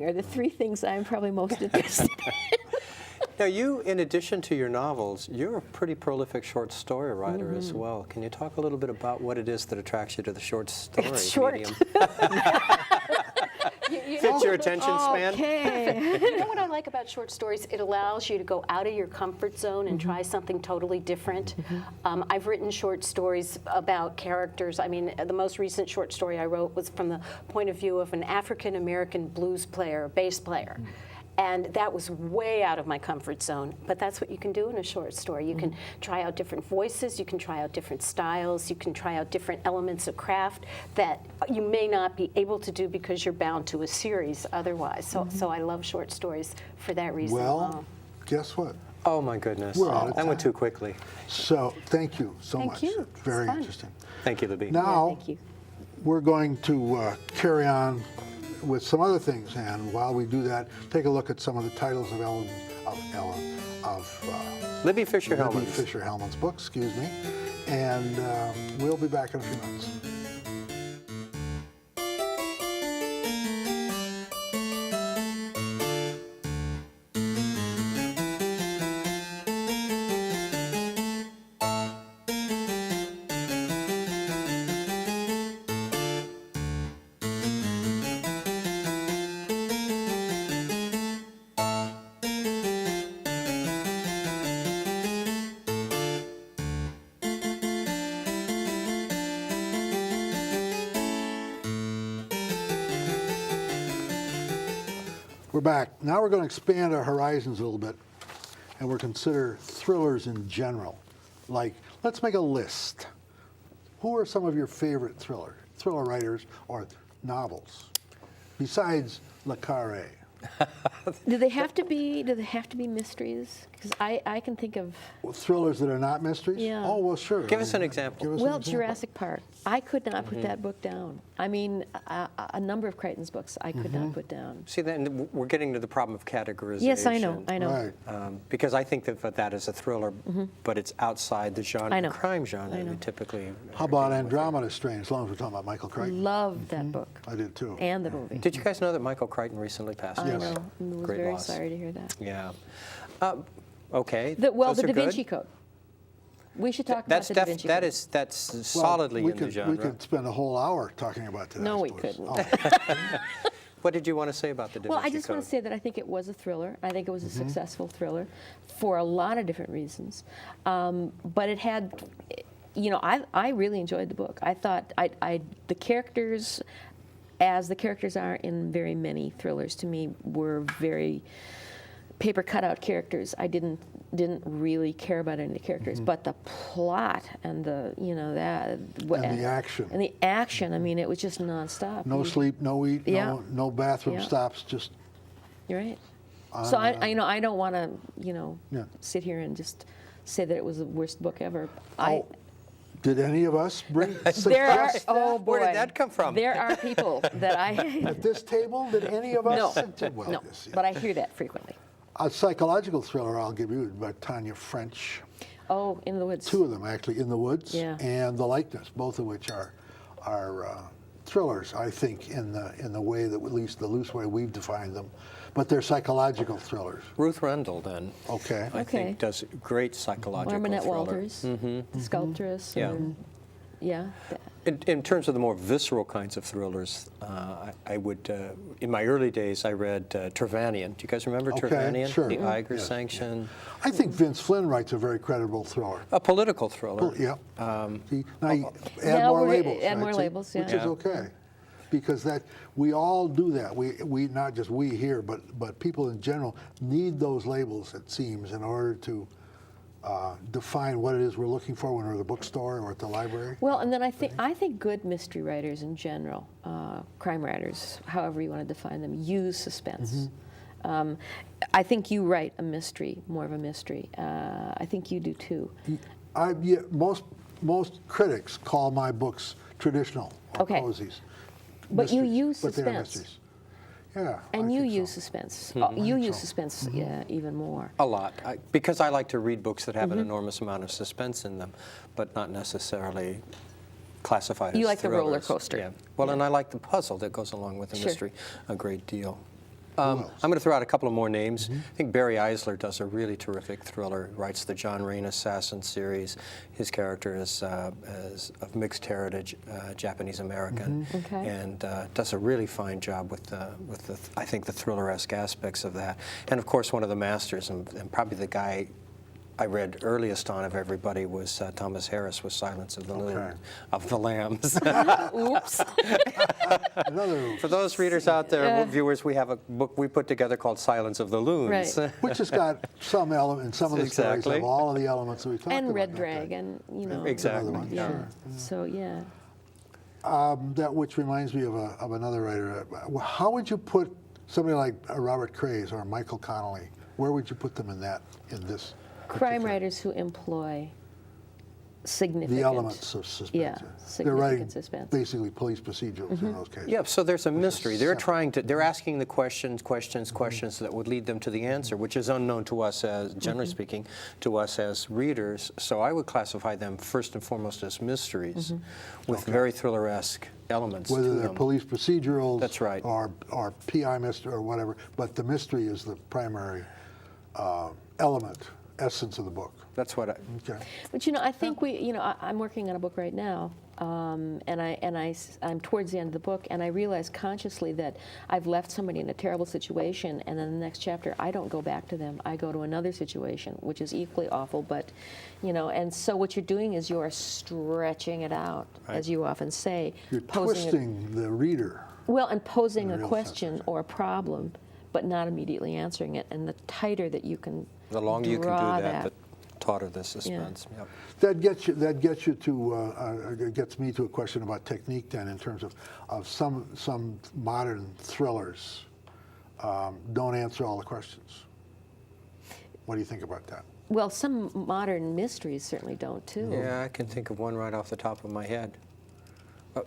are the three things I'm probably most interested in. Now, you, in addition to your novels, you're a pretty prolific short story writer as well. Can you talk a little bit about what it is that attracts you to the short story It's short. medium? Fits your attention span? Okay. You know what I like about short stories? It allows you to go out of your comfort zone and try something totally different. I've written short stories about characters. I mean, the most recent short story I wrote was from the point of view of an African-American blues player, bass player. And that was way out of my comfort zone. But that's what you can do in a short story. You can try out different voices, you can try out different styles, you can try out different elements of craft that you may not be able to do because you're bound to a series otherwise. So I love short stories for that reason Well, alone. guess what? Oh, my goodness. We're out of That went time. too quickly. So thank you so Thank much. you. It's very It's fun. interesting. Thank you, Libby. Now, Thank you. we're going to carry on with some other things, and while we do that, take a look at some of the titles of Libby Fisher Libby Hellman. Fisher Hellman's book, excuse me, and we'll be back in a few minutes. We're back. Now we're going to expand our horizons a little bit, and we'll consider thrillers in general. Like, let's make a list. Who are some of your favorite thriller writers or novels, besides Le Carré? Do they have to be mysteries? Because I can think of, Thrillers that are not mysteries? Yeah. Oh, well, sure. Give us an example. Give us an well, example. Jurassic Park. I could not put that book down. I mean, a number of Crichton's books I could not put down. See, then we're getting to the problem of categorization. Yes, I know. Right. Because I think that that is a thriller, but it's outside the genre, I know. crime genre. I know. We typically. How about Andromeda Strain, as long as we're talking about Michael Crichton? Loved that book I did too. and the movie. Did you guys know that Michael Crichton recently passed I away? know. I was Great very loss. sorry to hear that. Yeah. Okay. The Those Da are Vinci good. Code. We should talk That's about the Da Vinci Code. that's Well, solidly we in could, the genre. We could spend a whole hour talking about that. No, I we suppose. couldn't. What did you want to say about the Da Well, Vinci I just Code? want to say that I think it was a thriller. I think it was a successful thriller for a lot of different reasons. But it had, you know, I really enjoyed the book. I thought the characters, as the characters are in very many thrillers, to me were very paper cutout characters. I didn't really care about any of the characters, but the plot and the And the action. and the action. I mean, it was just nonstop. No sleep, no eat, Yeah. no bathroom Yeah. stops, just You're right. So I don't want to Yeah. sit here and just say that it was the worst book ever. Oh, did any of us bring There are suggest oh boy, Where did that come from? There are people that I at this table? Did any of us? no, Well, no, yes, yeah. but I hear that frequently. A psychological thriller I'll give you by Tanya French. Oh, In the Woods. Two of them actually, In the Woods Yeah. and The Likeness, both of which are thrillers, I think, in the way that, at least the loose way we've defined them, but they're psychological thrillers. Ruth Rendell, then, Okay. I Okay. think does great psychological Arminette thriller. Walters, the sculptress. Yeah. and- yeah. In terms of the more visceral kinds of thrillers, I would, in my early days, I read Trevannion. Do you guys remember Okay, Trevannion? sure. The Mhm. Iger Yes, sanction. I think Vince Flynn writes a very credible thriller. A political thriller. Yeah. See, now you add Yeah, more we're- labels. add more right? See, labels, Which yeah. is okay. Because that we all do that. We not just we here, but people in general need those labels, it seems, in order to define what it is we're looking for when we're at the bookstore or at the library. Well, and then I think good mystery writers in general, crime writers, however you want to define them, use suspense. I think you write a mystery, more of a mystery. I think you do too. Yeah, most critics call my books traditional or Okay. cozies. But you Mysteries, use but they're suspense. mysteries. Yeah. And I you think use so. suspense. Mm-hmm. You use so. suspense even more. A lot, because I like to read books that have an enormous amount of suspense in them, but not necessarily classified as You like the roller thrillers. coaster. Yeah. Well, and I like the puzzle that goes along with the Sure. mystery a great deal. I'm else? going to throw out a couple of more names. I think Barry Eisler does a really terrific thriller. He writes the John Rain Assassin series. His character is of mixed heritage, Japanese American, Okay. and does a really fine job with the I think the thriller-esque aspects of that. And of course, one of the masters, and probably the guy I read earliest on of everybody was Thomas Harris with Silence of the Lambs. Oops. Another, For those readers out there, viewers, we have a book we put together called Silence of the Loons. Right. which has got some element, and some of the stories Exactly. have all of the elements that we talked about. And Red don't they? Dragon, you know. Exactly. Another one, Yeah. sure. So yeah. That which reminds me of another writer. How would you put somebody like Robert Craze or Michael Connelly? Where would you put them in this? Crime particular- writers who employ significant. The elements of suspense. Yeah, They're writing significant suspense. basically police procedurals in those cases. Yeah, so there's a mystery. They're separate. they're asking the questions that would lead them to the answer, which is unknown to us as, generally speaking, to us as readers. So I would classify them first and foremost as mysteries with very thriller-esque elements Whether to they're them. police procedurals. That's right. Or PI mystery or whatever, but the mystery is the primary element, essence of the book. That's what I, Okay. But you know, I think I'm working on a book right now, and I'm towards the end of the book, and I realize consciously that I've left somebody in a terrible situation, and then the next chapter I don't go back to them. I go to another situation, which is equally awful. But and so what you're doing is you're stretching it out, as you often say, You're posing twisting the reader. and posing in a a real question sense. or a problem, but not immediately answering it. And the tighter that you can the longer you can draw do that, the tauter the suspense. Yep. That gets you to gets me to a question about technique then, in terms of some modern thrillers don't answer all the questions. What do you think about that? Well, some modern mysteries certainly don't, too. Yeah, I can think of one right off the top of my head.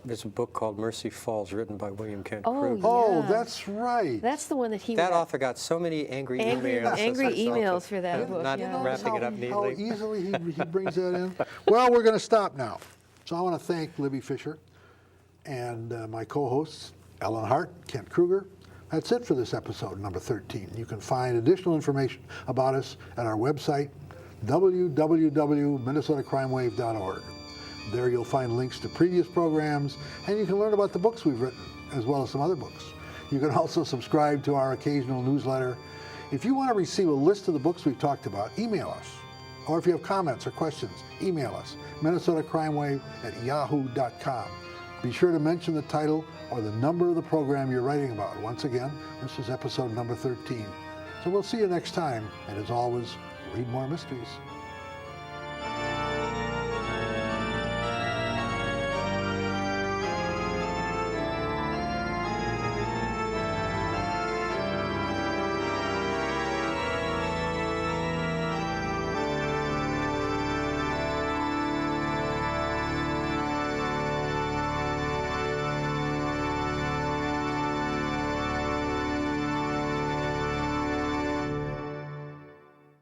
There's a book called Mercy Falls, written by William Kent Oh, Kruger. yeah. Oh, that's right. That's the one that he That got author got so many angry angry emails. as a result emails of for that book. Not yeah. wrapping it up How neatly. easily he brings that in. Well, we're going to stop now. So I want to thank Libby Fisher and my co-hosts, Ellen Hart, Kent Kruger. That's it for this episode, number 13. You can find additional information about us at our website, www.minnesotacrimewave.org. There you'll find links to previous programs, and you can learn about the books we've written, as well as some other books. You can also subscribe to our occasional newsletter. If you want to receive a list of the books we've talked about, email us. Or if you have comments or questions, email us, minnesotacrimewave@yahoo.com. Be sure to mention the title or the number of the program you're writing about. Once again, this is episode number 13. So we'll see you next time, and as always, read more mysteries.